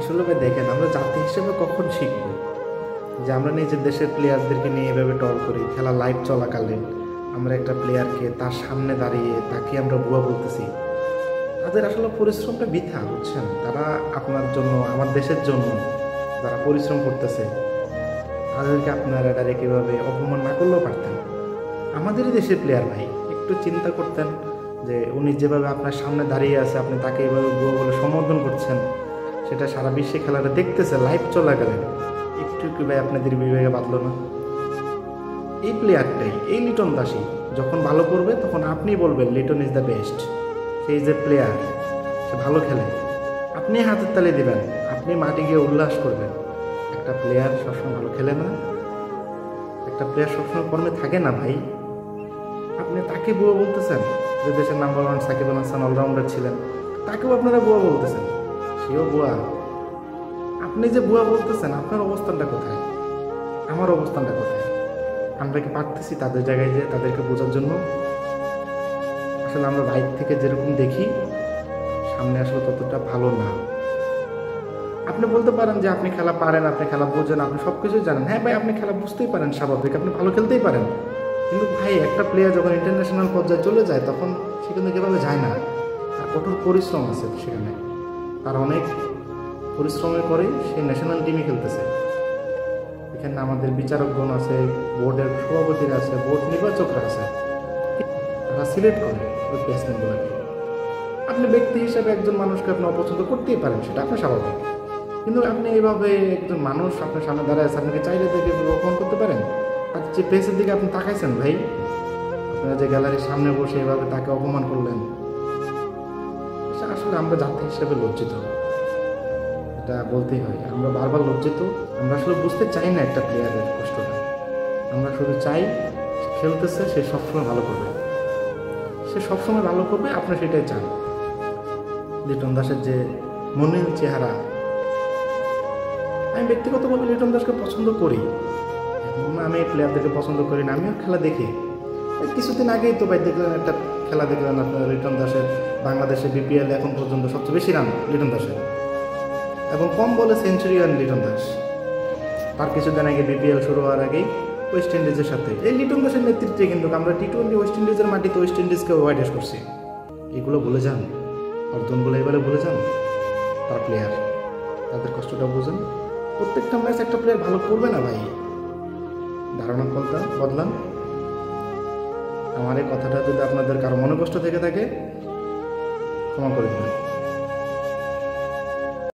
আসলে ভাই দেখেন, আমরা জাতি হিসেবে কখন শিখবো যে আমরা নিজের দেশের প্লেয়ারদেরকে নিয়ে এভাবে টল করি? খেলা লাইভ চলাকালীন আমরা একটা প্লেয়ারকে তার সামনে দাঁড়িয়ে তাকে আমরা ভুয়া বলতেছি। তাদের আসলে পরিশ্রমটা বৃথা, বুঝছেন? তারা আপনার জন্য, আমার দেশের জন্য যারা পরিশ্রম করতেছে, তাদেরকে আপনারা ডাইরেক্ট এভাবে অপমান না করলেও পারতেন। আমাদেরই দেশের প্লেয়ার ভাই, একটু চিন্তা করতেন যে উনি যেভাবে আপনার সামনে দাঁড়িয়ে আছে, আপনি তাকে এভাবে ভুয়া বলে সম্বোধন করছেন, সেটা সারা বিশ্বে খেলাটা দেখতেছে লাইভ চলাকালীন। একটু কি ভাই আপনাদের বিবেকে বাঁধলো না? এই প্লেয়ারটাই, এই লিটন দাসী যখন ভালো করবে তখন আপনি বলবেন লিটন ইজ দ্য বেস্ট, সেই যে প্লেয়ার, সে ভালো খেলে, আপনি হাতের তালি দেবেন, আপনি মাঠে গিয়ে উল্লাস করবেন। একটা প্লেয়ার সবসময় ভালো খেলে না, একটা প্লেয়ার সবসময় ফর্মে থাকে না ভাই। আপনি তাকে বুয়া বলতেছেন, যে দেশের নাম্বার 1 সাকিব আল হাসান অলরাউন্ডার ছিলেন, তাকেও আপনারা বুয়া বলতেছেন, সেও বুয়া। আপনি যে বুয়া বলতেছেন, আপনার অবস্থানটা কোথায়? আমার অবস্থানটা কোথায়? আমরা কি পারতেছি তাদের জায়গায় যে তাদেরকে বোঝার জন্য? আসলে আমরা বাইরে থেকে যেরকম দেখি, সামনে আসলে ততটা ভালো না। আপনি বলতে পারেন যে আপনি খেলা পারেন, আপনি খেলা বোঝেন, আপনি সব কিছুই জানেন। হ্যাঁ ভাই, আপনি খেলা বুঝতেই পারেন, স্বাভাবিক, আপনি ভালো খেলতেই পারেন। কিন্তু ভাই, একটা প্লেয়ার যখন ইন্টারন্যাশনাল পর্যায়ে চলে যায়, তখন সে কিন্তু কীভাবে যায় না, তার কঠোর পরিশ্রম আছে সেখানে, তার অনেক পরিশ্রমের করে সে ন্যাশনাল টিমে খেলতেছে। এখানে আমাদের বিচারকগণ আছে, বোর্ডের সভাপতিরা আছে, বোর্ড নির্বাচকরা আছে, তারা সিলেক্ট করে ওই ব্যাটসম্যানগুলোকে। আপনি ব্যক্তি হিসাবে একজন মানুষকে আপনি অপছন্দ করতেই পারেন, সেটা আপনার স্বাভাবিক। কিন্তু আপনি এইভাবে একজন মানুষ আপনার সামনে দাঁড়ায় আছে, আপনাকে চাইলে দেখে অপমান করতে পারেন? আর যে প্রেসের দিকে আপনি তাকাইছেন ভাই, আপনারা যে গ্যালারির সামনে বসে এভাবে তাকে অপমান করলেন, এটা আসলে আমরা জাতি হিসেবে লজ্জিত। এটা বলতেই হয়, আমরা বারবার লজ্জিত। আমরা আসলে বুঝতে চাই না একটা প্লেয়ারের কষ্টটা। আমরা শুধু চাই সে খেলতেছে, সে সবসময় ভালো করবে, সে সবসময় ভালো করবে, আপনি সেটাই চান। লিটন দাসের যে মনিল চেহারা, আমি ব্যক্তিগতভাবে লিটন দাসকে পছন্দ করি। এমন আমি প্লেয়ারদেরকে পছন্দ করি না, আমিও খেলা দেখি। কিছুদিন আগেই তো ভাই দেখলেন, একটা খেলা দেখলেন আপনার লিটন দাসের, বাংলাদেশে বিপিএল এখন পর্যন্ত সবচেয়ে বেশি রান লিটন দাসের, এবং কম বলে সেঞ্চুরিয়ান লিটন দাস। তার কিছুদিন আগে বিপিএল শুরু হওয়ার আগেই ওয়েস্ট ইন্ডিজের সাথে, এই লিটন দাসের নেতৃত্বে কিন্তু আমরা টি-20 ওয়েস্ট ইন্ডিজের মাটিতে ওয়েস্ট ইন্ডিজকে ওয়াইডেস করছি। এগুলো ভুলে যান, অর্জনগুলো এবারে ভুলে যান। তার প্লেয়ার, তাদের কষ্টটা বুঝেন। প্রত্যেকটা ম্যাচ একটা প্লেয়ার ভালো করবে না ভাই, ধারণা বদলান। আমার এই কথাটা যদি আপনাদের কারো মনে কষ্ট থেকে থাকে, ক্ষমা করে দেবেন।